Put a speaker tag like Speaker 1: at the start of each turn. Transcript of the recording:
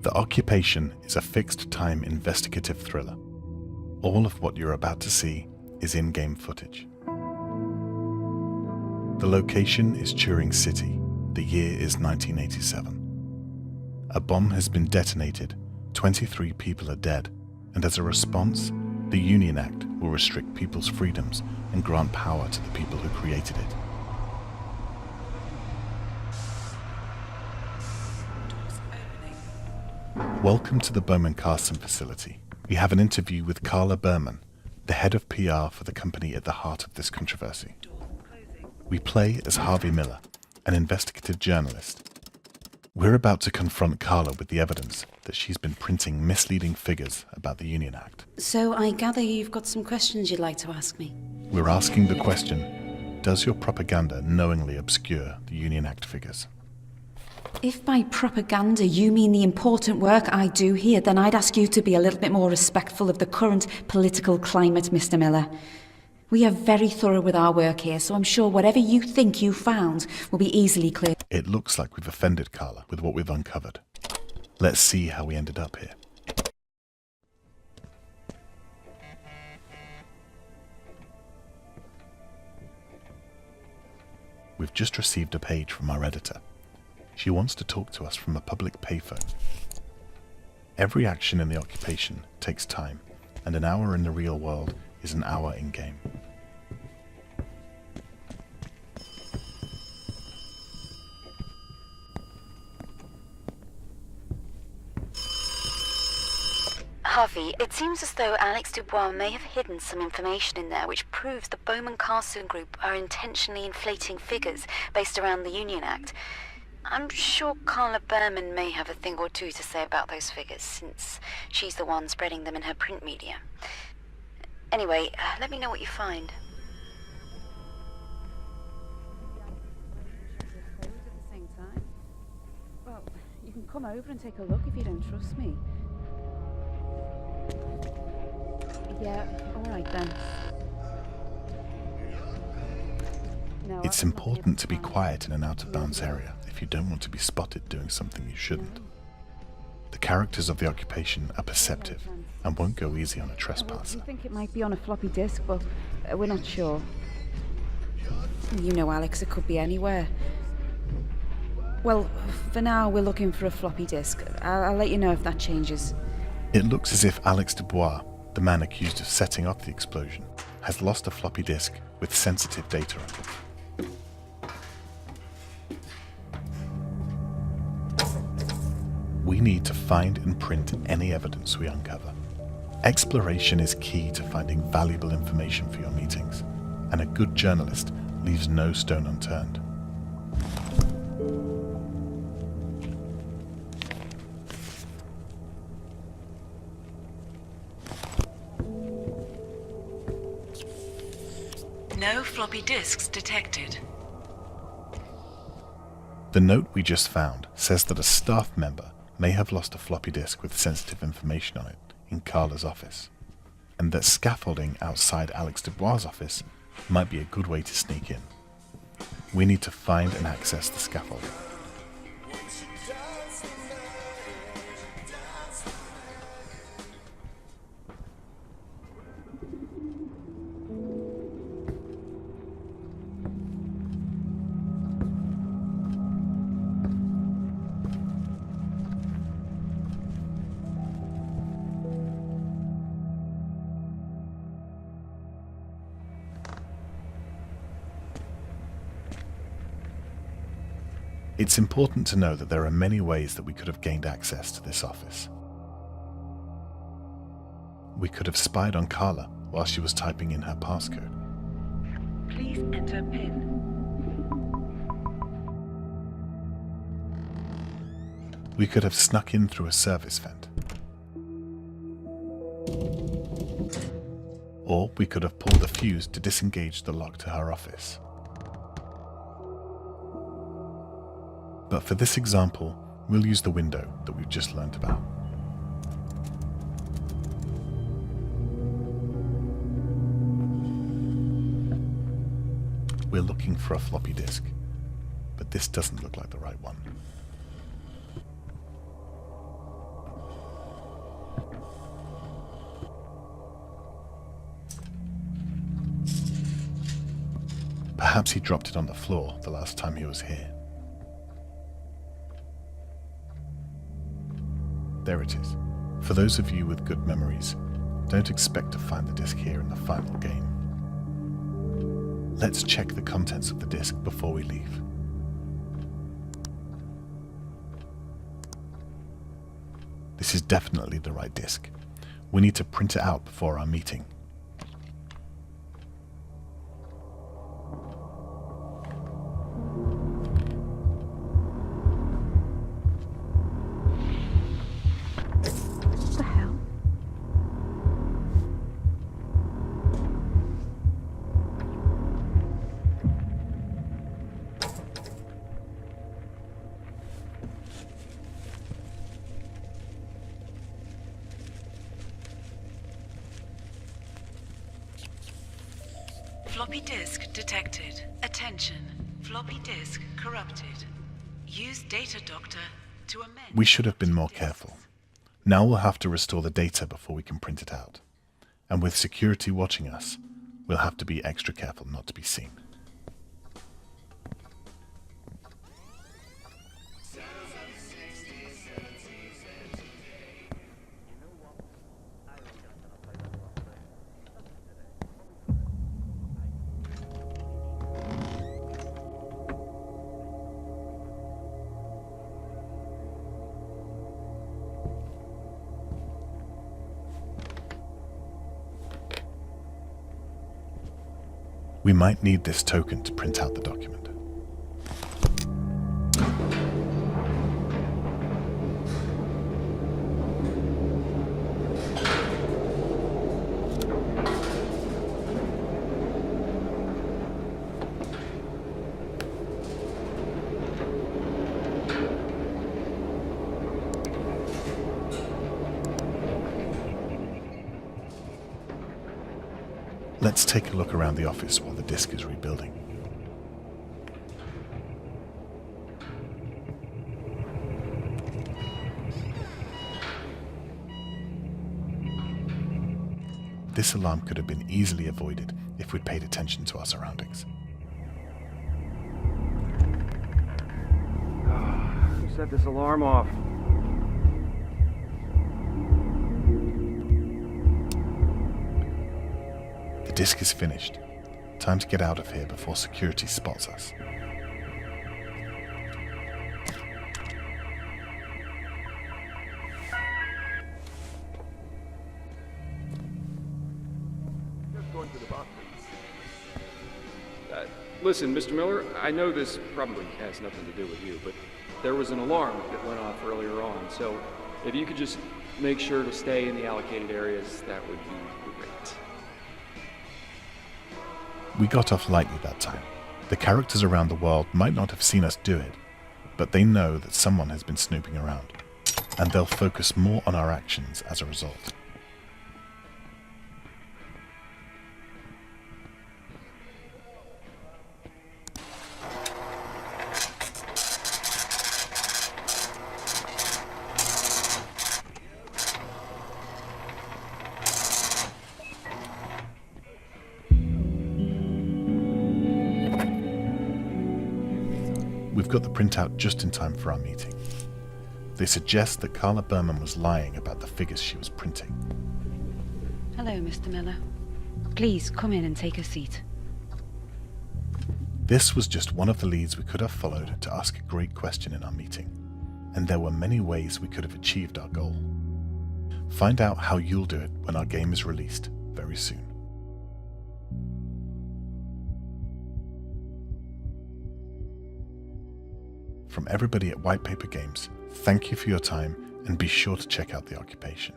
Speaker 1: The Occupation is a fixed-time investigative thriller. All of what you're about to see is in-game footage. The location is Turing City. The year is 1987. A bomb has been detonated, 23 people are dead, and as a response, the Union Act will restrict people's freedoms and grant power to the people who created it. Welcome to the Bowman Carson facility. We have an interview with Carla Berman, the head of PR for the company at the heart of this controversy. We play as Harvey Miller, an investigative journalist. We're about to confront Carla with the evidence that she's been printing misleading figures about the Union Act.
Speaker 2: So I gather you've got some questions you'd like to ask me?
Speaker 1: We're asking the question, does your propaganda knowingly obscure the Union Act figures?
Speaker 2: If by propaganda you mean the important work I do here, then I'd ask you to be a little bit more respectful of the current political climate, Mr. Miller. We are very thorough with our work here, so I'm sure whatever you think you found will be easily cleared.
Speaker 1: It looks like we've offended Carla with what we've uncovered. Let's see how we ended up here. We've just received a page from our editor. She wants to talk to us from a public payphone. Every action in the Occupation takes time, and an hour in the real world is an hour in-game.
Speaker 3: Harvey, it seems as though Alex Dubois may have hidden some information in there which proves the Bowman-Carson Group are intentionally inflating figures based around the Union Act. I'm sure Carla Berman may have a thing or two to say about those figures, since she's the one spreading them in her print media. Anyway, let me know what you find.
Speaker 2: Well, you can come over and take a look if you don't trust me. Yeah, all right then. No,
Speaker 1: It's important to be quiet in an out-of-bounds area if you don't want to be spotted doing something you shouldn't. The characters of the Occupation are perceptive and won't go easy on a trespasser.
Speaker 2: We think it might be on a floppy disk, but we're not sure. You know, Alex, it could be anywhere. Well, for now, we're looking for a floppy disk. I'll let you know if that changes.
Speaker 1: It looks as if Alex Dubois, the man accused of setting off the explosion, has lost a floppy disk with sensitive data on it. We need to find and print any evidence we uncover. Exploration is key to finding valuable information for your meetings, and a good journalist leaves no stone unturned.
Speaker 4: No floppy disks detected.
Speaker 1: The note we just found says that a staff member may have lost a floppy disk with sensitive information on it in Carla's office, and that scaffolding outside Alex Dubois' office might be a good way to sneak in. We need to find and access the scaffolding. It's important to know that there are many ways that we could have gained access to this office. We could have spied on Carla while she was typing in her passcode.
Speaker 4: Please enter PIN.
Speaker 1: We could have snuck in through a service vent. Or we could have pulled a fuse to disengage the lock to her office. But for this example, we'll use the window that we've just learnt about. We're looking for a floppy disk, but this doesn't look like the right one. Perhaps he dropped it on the floor the last time he was here. There it is. For those of you with good memories, don't expect to find the disk here in the final game. Let's check the contents of the disk before we leave. This is definitely the right disk. We need to print it out before our meeting.
Speaker 2: What the hell?
Speaker 4: Floppy disk detected. Attention. Floppy disk corrupted. Use data doctor to amend.
Speaker 1: We should have been more careful. Now we'll have to restore the data before we can print it out. And with security watching us, we'll have to be extra careful not to be seen. We might need this token to print out the document. Let's take a look around the office while the disk is rebuilding. This alarm could have been easily avoided if we'd paid attention to our surroundings.
Speaker 5: Who set this alarm off?
Speaker 1: The disk is finished. Time to get out of here before security spots us.
Speaker 5: Just going to the bathroom. Listen, Mr. Miller, I know this probably has nothing to do with you, but there was an alarm that went off earlier on, so if you could just make sure to stay in the allocated areas, that would be great.
Speaker 1: We got off lightly that time. The characters around the world might not have seen us do it, but they know that someone has been snooping around, and they'll focus more on our actions as a result. We've got the printout just in time for our meeting. They suggest that Carla Berman was lying about the figures she was printing.
Speaker 2: Hello, Mr. Miller. Please come in and take a seat.
Speaker 1: This was just one of the leads we could have followed to ask a great question in our meeting, and there were many ways we could have achieved our goal. Find out how you'll do it when our game is released very soon. From everybody at White Paper Games, thank you for your time and be sure to check out the occupation.